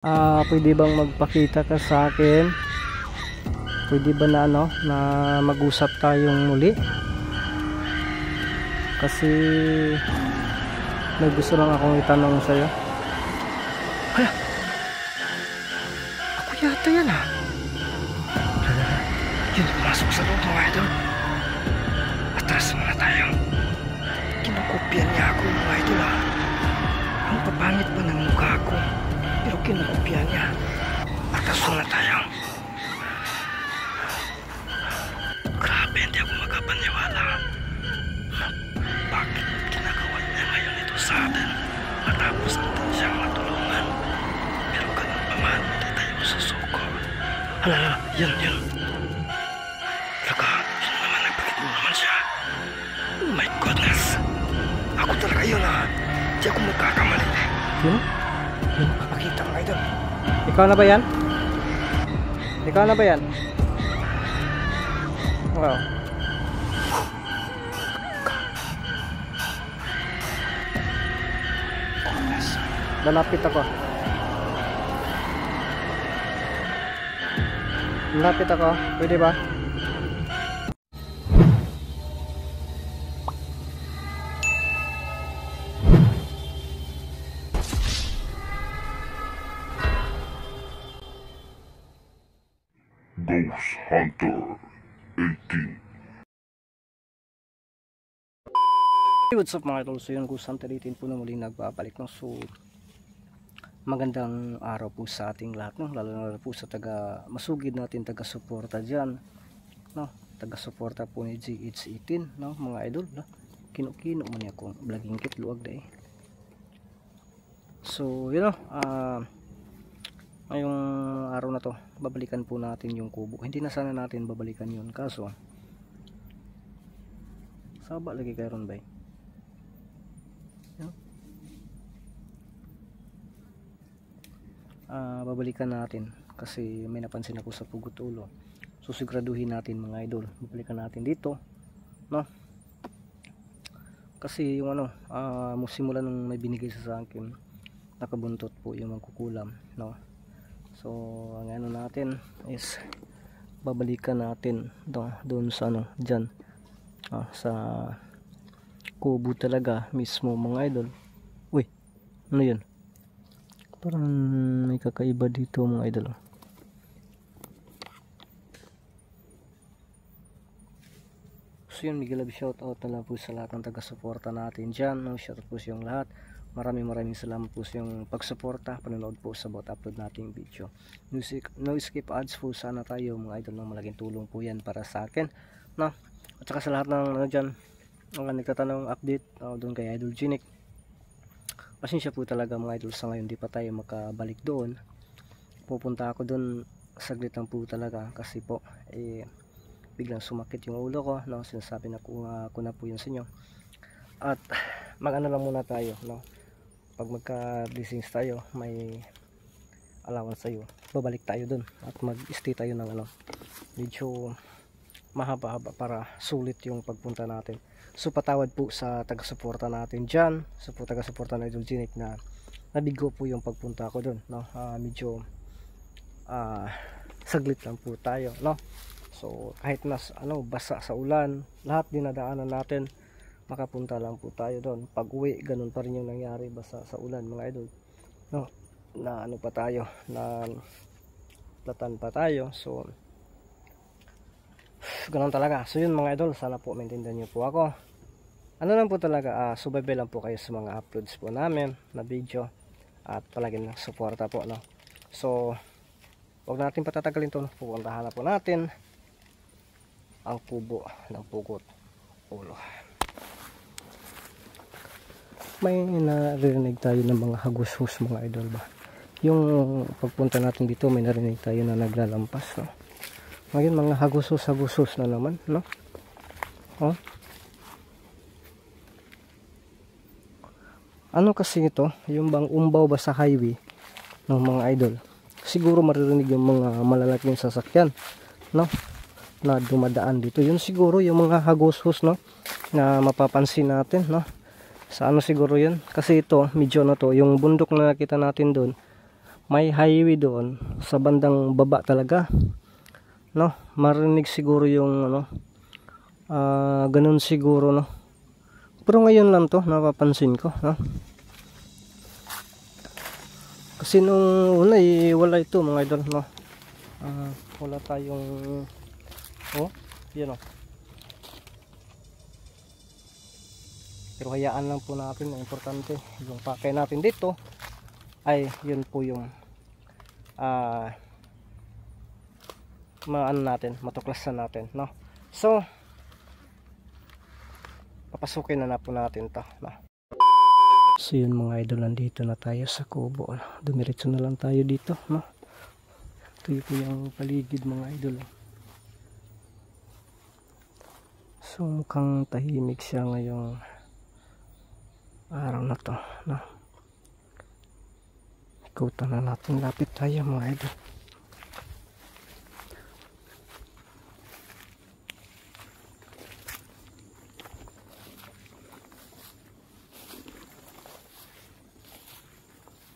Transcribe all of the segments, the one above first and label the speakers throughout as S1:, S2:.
S1: Pwede bang magpakita ka sa akin? Pwede ba na na mag-usap tayong muli? Kasi may gusto lang akong itanong sa'yo.
S2: Hala! Ako yata yan Yun, pumasok sa loob mga idol. Atras muna tayo. Kinukopyan niya ako mga idol Ang papangit pa ng mukha ko. Pero kinukopyan niya. Atras muna tayo. Grabe, hindi ako makapaniwala. Bakit ginagawa niya ngayon ito sa atin? Matapos natin siyang matulungan. Pero ganun pa man, hindi tayo susuko. Hala, yun. Laka, yun naman, nagpakita naman siya. Oh my goodness. Ako talaga yun Hindi ako magkakamali.
S1: Yun?
S2: Papakita mga idol.
S1: Ikaw na ba yan? Ikaw na ba yan? Wow. Lalapit ako. Pwede ba?
S3: Ghost Hunter 18.
S1: What's up mga idol? So yun, Ghost Hunter 18 po na muli nagbabalik no? So magandang araw po sa ating lahat no? Lalo na po sa masugid natin taga-suporta dyan no? Taga-suporta po ni GH18 no? Mga idol no? Kino man niya kung vlogging kit luwag na So yun ngayong araw na to babalikan po natin yung kubo. Hindi na sana natin babalikan yun, kaso saba lagi kayo ron ba babalikan natin kasi may napansin ako sa pugot ulo. So siguraduhin natin mga idol, babalikan natin dito no, kasi yung simula nung may binigay sa akin nakabuntot po yung magkukulam no. So ang natin is babalikan natin doon sa dyan sa kubo talaga mismo mga idol. Uy, ano yun? Parang may kakaiba dito mga idol. So yun, mega love shoutout na lang po sa lahat ng taga-suporta natin dyan no? Shoutout po sa yung lahat. Maraming salamat po sa yung pagsuporta, panonood po sa bawat upload nating video. No skip ads po sana tayo mga idol, ng malaking tulong po yan para sa akin no? At saka sa lahat ng dyan ang nagtatanong update doon kay Idol Ginic, pasensya po talaga mga idol, sa ngayon di pa tayo makabalik doon. Pupunta ako doon saglit lang po talaga kasi po biglang sumakit yung ulo ko no? Sinasabi na ko na po yun sa inyo. At lang muna tayo no? Pag magka-blessings tayo, may allowance tayo, babalik tayo dun at mag-stay tayo ng medyo mahaba-haba para sulit yung pagpunta natin. So patawad po sa taga-suporta natin dyan, sa taga-suporta na Idol Ginic na nabigo po yung pagpunta ko dun no? Medyo saglit lang po tayo no. So kahit basa sa ulan, lahat dinadaanan natin, makapunta lang po tayo doon. Pag uwi, ganun pa rin yung nangyari, basa sa ulan mga idol no? Na pa tayo, na platan pa tayo. So ganun talaga. So yun mga idol, sana po maintindihan nyo po ako. Lang po talaga, subaybay lang po kayo sa mga uploads po namin na video at palagi ng suporta po no. So huwag natin patatagalin to, pupuntahan na po natin ang kubo ng pugot ulo. May narinig tayo ng mga hagushus mga idol ba? Yung pagpunta natin dito, may narinig tayo na naglalampas no? Ngayon mga hagushus na naman no? Ano kasi ito? Yung bang umbaw ba sa highway ng mga idol? Siguro maririnig yung mga malalaking sasakyan no? Na dumadaan dito. Yun siguro yung mga hagushus no? Na mapapansin natin no? Sa siguro yun, kasi ito medyo yung bundok na nakita natin doon may highway doon sa bandang baba talaga, no? Marinig siguro yung ano, ganun siguro, no? Pero ngayon lang to napapansin ko, no? Kasi nung una wala ito mga idol, no? Wala tayong yun, no? Pero hayaan lang po natin, ang importante yung pakay natin dito ay yun po yung maano natin, matuklasan natin, no? So papasukin na po natin to, no? So yun mga idol, nandito na tayo sa kubo, no? Dumiretso na lang tayo dito, no? Ito po yung paligid mga idol. So mukhang tahimik siya ngayong araw na to, no? Ikutan na natin, lapit tayo mga idol.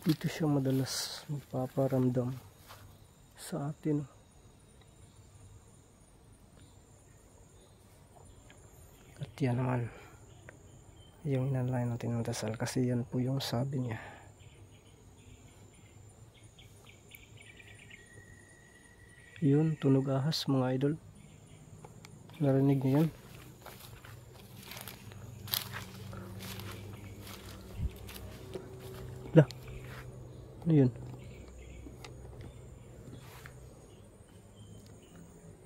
S1: Dito siya madalas magpaparamdam sa atin. At yan naman yung inalay natin ng dasal, kasi yan po yung sabi niya. Yun, tunog ahas mga idol. Narinig niyo yan? Lah, ano yun?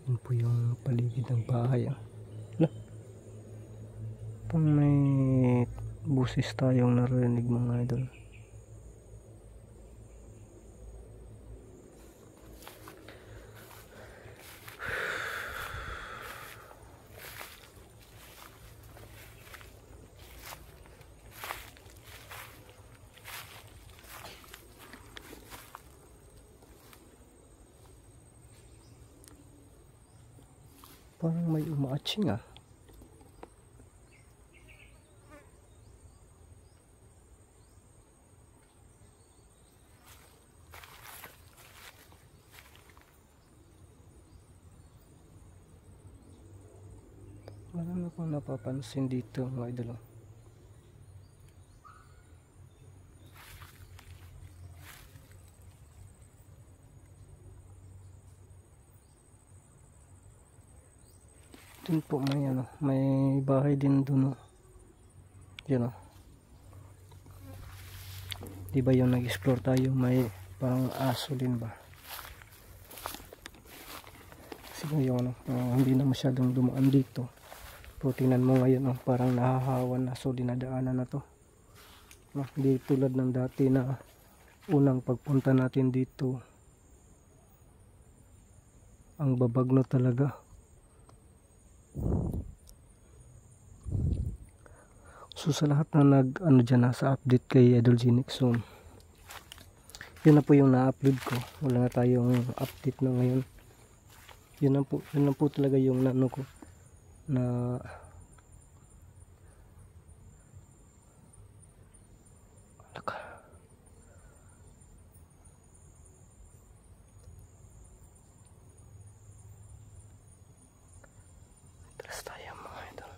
S1: Yun po yung paligid ng bahay. Lah, pang may busis tayong narinig mga idol. Parang may umaaching ah. Wala na akong napapansin dito mga idol. Dun po may ano, may bahay din dun, oh. Yun, oh. Di ba yung nag-explore tayo, may parang aso din ba? Kasi yung ano, hindi na masyadong dumaan dito. Pero tingnan mo ngayon, oh, parang nahahawan na, so dinadaanan na to. No, hindi tulad ng dati na unang pagpunta natin dito, ang babagno talaga. So sa lahat na nag dyan, nasa update kay Idol Genix, so yun na po yung na-upload ko. Wala na tayong update na ngayon. Yun na po talaga yung nano ko na atras tayo mga idol.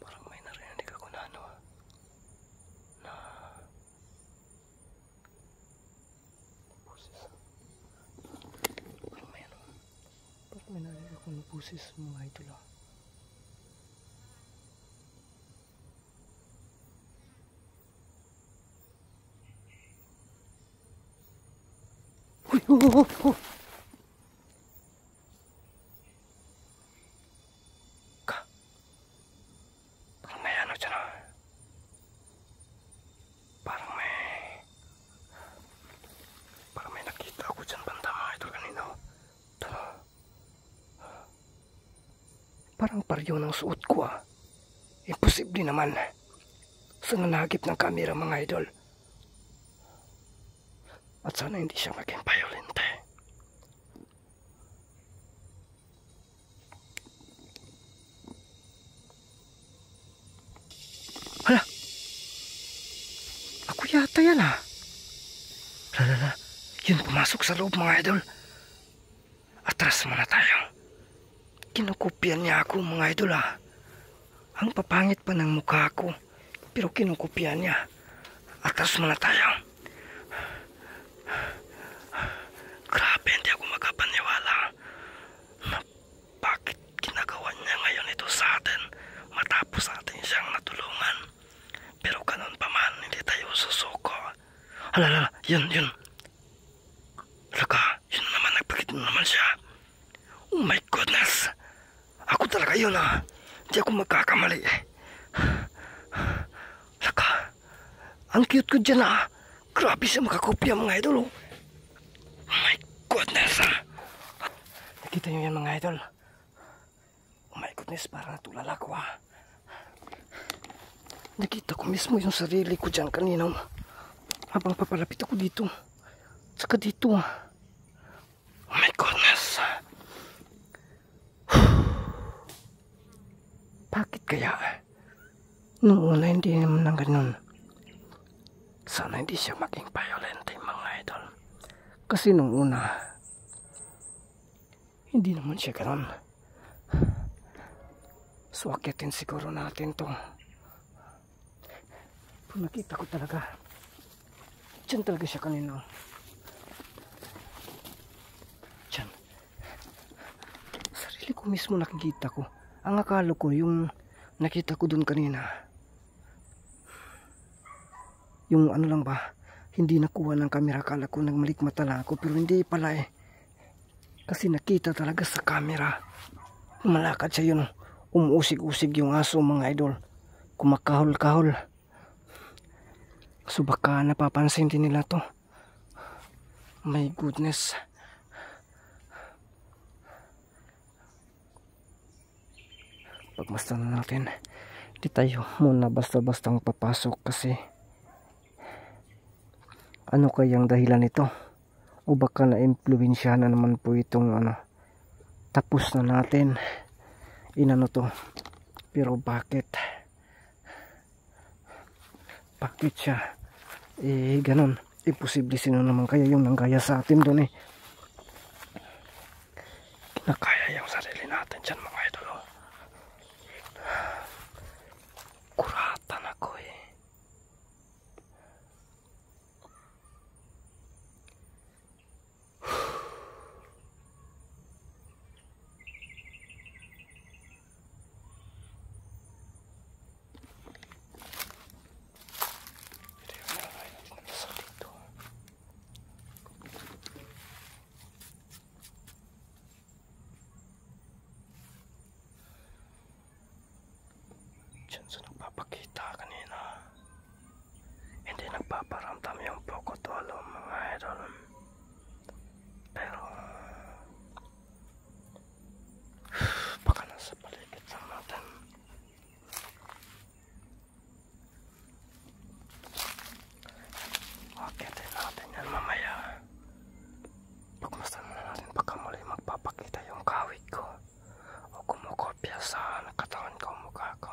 S1: Parang may narinig ako na ano, na pusis. Parang may ano, parang may narinig ako na pusis mga idol. Uy, oh. Parang may ano dyan, ah. Parang may nakita ako dyan banda mga idol kanina, oh. Ito, no? Parang pareho ng suot ko, ah. Imposible naman. Sa nanagip ng camera mga idol. At sana hindi siya maging violente. Hala!
S2: yata yan ah. Lalala, yun pumasok sa loob mga idol. Atras muna tayo. Kinukopyan niya ako mga idol ah. Ang papangit pa ng mukha ko, pero kinukopyan niya. Atras muna tayo. Grabe, hindi ako magkapaniwala na bakit ginagawa niya ngayon ito sa atin matapos atin siyang natulungan. Pero ganun pa man, hindi tayo susuko. Halala, yun. Halaka, yun naman, nagpakita naman siya. Oh my goodness. Ako talaga yun ah. Hindi ako magkakamali. Halaka, ang cute ko dyan ah. Grabe siya makakopya mga idol oh. Oh my goodness ah. Nakita nyo yan mga idol. Oh my goodness, parang natulala ko ah. Nakita ko mismo yung sarili ko dyan kanina habang papalapit ako dito. Saka dito ah. Oh my goodness. Bakit kaya? Noong una hindi naman ng ganun. Sana hindi siya maging violent mga idol. Kasi nung una hindi naman siya ganun. So akitin siguro natin to. Kung nakita ko talaga, dyan talaga siya kanina. Dyan. Sarili ko mismo nakikita ko. Ang akala ko yung nakita ko dun kanina, yung ano lang ba, hindi nakuha ng camera. Akala ko nagmalikmata lang ako, pero hindi pala eh. Kasi nakita talaga sa camera. Malakad siya yun. Umuusig-usig yung aso mga idol. Kumakahol-kahol. So baka napapansin din nila to. My goodness. Pagmasdan na natin. Di tayo muna basta-bastang papasok kasi ano kayang dahilan nito? O baka na-influensya na naman po itong ano. Tapos na natin. Inano to. Pero bakit? Bakit siya? Ganon. Imposible, sino naman kaya yung nanggaya sa atin doon eh. Kinakaya yung sarili natin dyan mga idol. Kuratan ako eh. Diyan sa nagpapakita kanina, hindi nagpaparamdam yung pokotolo mga idol. Pero baka nasa paligid lang natin. Akitin natin yan mamaya. Pagmasdan na natin, baka muli magpapakita yung kawig ko o kumukopya sa katawan ko, mukha ko.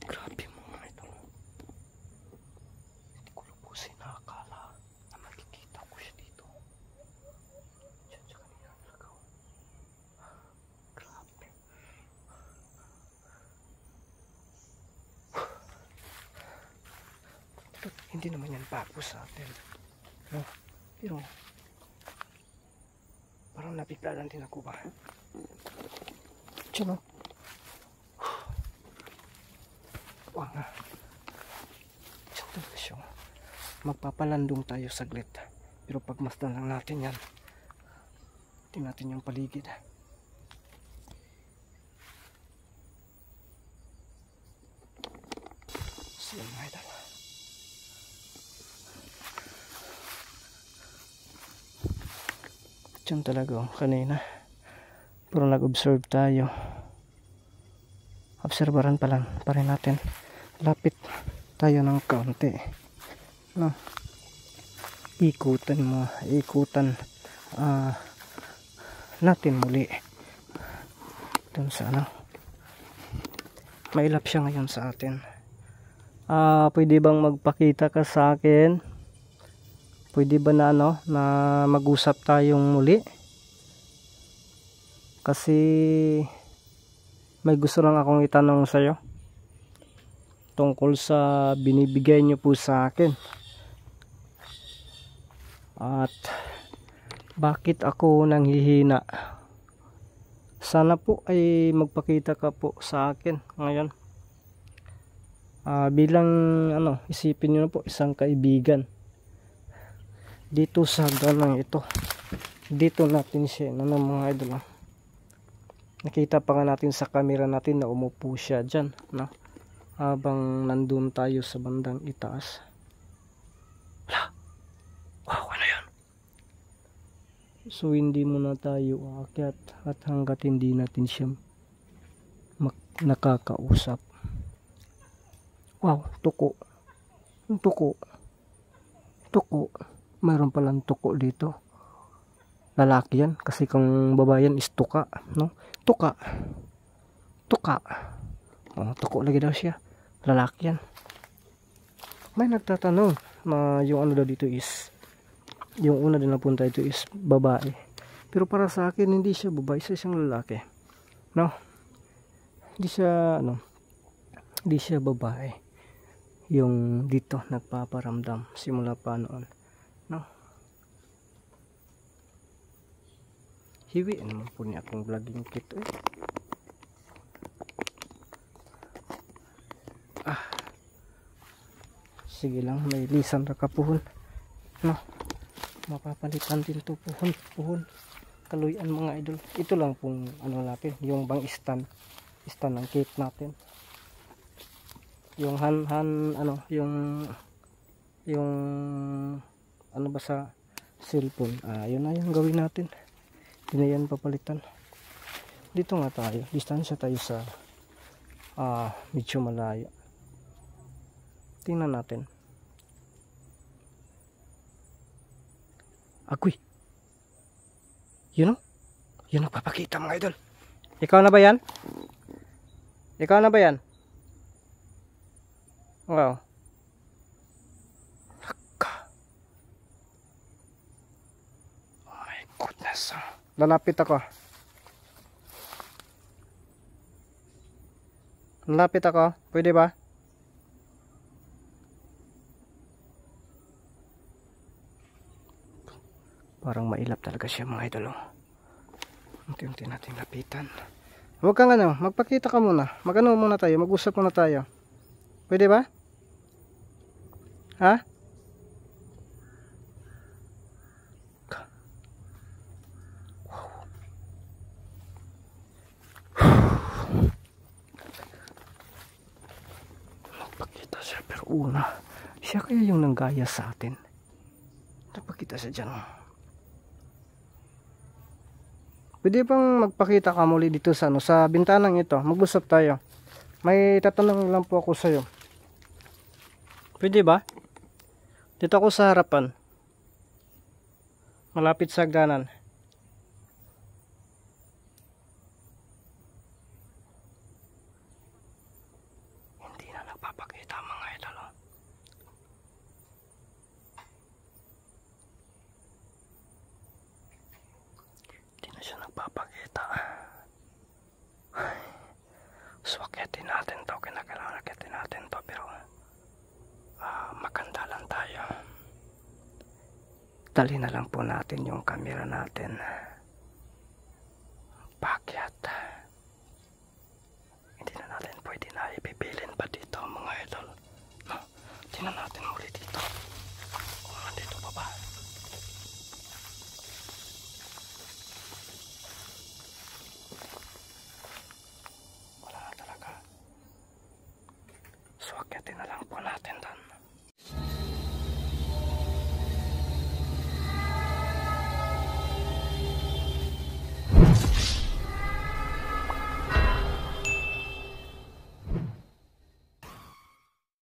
S2: Grabe mga ito. Hindi ko lubusin nakakala na makikita ko siya dito. Diyan siya kanina talaga. Grabe. Pero hindi naman yan bago sa atin. No? Pero parang nabigla lang din ako ba? Diyan o. Wala. Diyan talaga siya. Magpapalandong tayo saglit. Pero pagmasdan lang natin yan. Tingnan natin yung paligid. So yun mga idol. Diyan talaga kanina. Pero nag-observe tayo. Obserbaran pa rin natin. Lapit tayo ng kaunti. No? Ikutan
S1: natin muli dun sa ano, mailap siya ngayon sa atin. Pwede bang magpakita ka sa akin? Pwede ba na ano, na mag-usap tayong muli? Kasi may gusto lang akong itanong sa'yo tungkol sa binibigay niyo po sa akin. At bakit ako nanghihina? Sana po ay magpakita ka po sa akin ngayon. Bilang ano, isipin niyo na po, isang kaibigan dito sa ganang ito. Dito natin siya, ano mga idol. Nakita pa nga natin sa camera natin na umupo siya dyan, no? Habang nandun tayo sa bandang itaas. Wow, ano yan? So hindi muna tayo aakyat at hanggat hindi natin siya nakakausap. Wow, tuko. Tuko. Tuko. Mayroon palang tuko dito. Lalaki yan. Kasi kung babae yan is tuka. No? Tuka. Tuka. Tuko lagi daw siya. Lalaki yan. May nagtatanong na yung ano daw dito is, yung una din napunta ito is babae. Pero para sa akin hindi siya babae, siya siyang lalaki. No? Hindi siya ano, hindi siya babae. Yung dito nagpaparamdam simula pa noon. No? Hiwi naman po niya akong vlogging kit. Sige lang, may lisan ra kapuhon. No? Mapapalitan din to puhon. Kaluyan mga idol. Ito lang pong ano natin, yung bang stand ng cake natin. Yung ano, yung ano ba sa cellphone. Yun na yung gawin natin. Hindi na yan papalitan. Dito nga tayo. Distansya tayo sa medyo malayo. Tingnan natin. Agoy. Yun o. Yun nagpapakita mga idol. Ikaw na ba yan? Ikaw na ba yan? Wow. Oh my goodness. Lalapit ako. Lalapit ako. Pwede ba? Parang mailap talaga siya mga idol. Unti-unti natin lapitan. Huwag kang ano, magpakita ka muna. Magano muna tayo, mag-usap muna tayo. Pwede ba? Ha? Magpakita siya, pero una, siya kaya yung nanggaya sa atin. Magpakita siya dyan. Pwede bang magpakita ka muli dito sa ano, sa bintanang ito. Mag-usap tayo. May tatanong lang po ako sa iyo. Pwede ba? Dito ako sa harapan. Malapit sa hagdanan. Hindi na nagpapakita mga idol. Hindi na siya nagpapakita. So akitin natin to. Kinakailangan akitin natin to. Pero maganda lang tayo. Dali na lang po natin yung camera natin. Pakyat. Hindi na natin pwede na ipibilin pa dito mga idol. No? Tingnan natin muli dito. Kung nandito pa ba. Wala na talaga. So akyatin na lang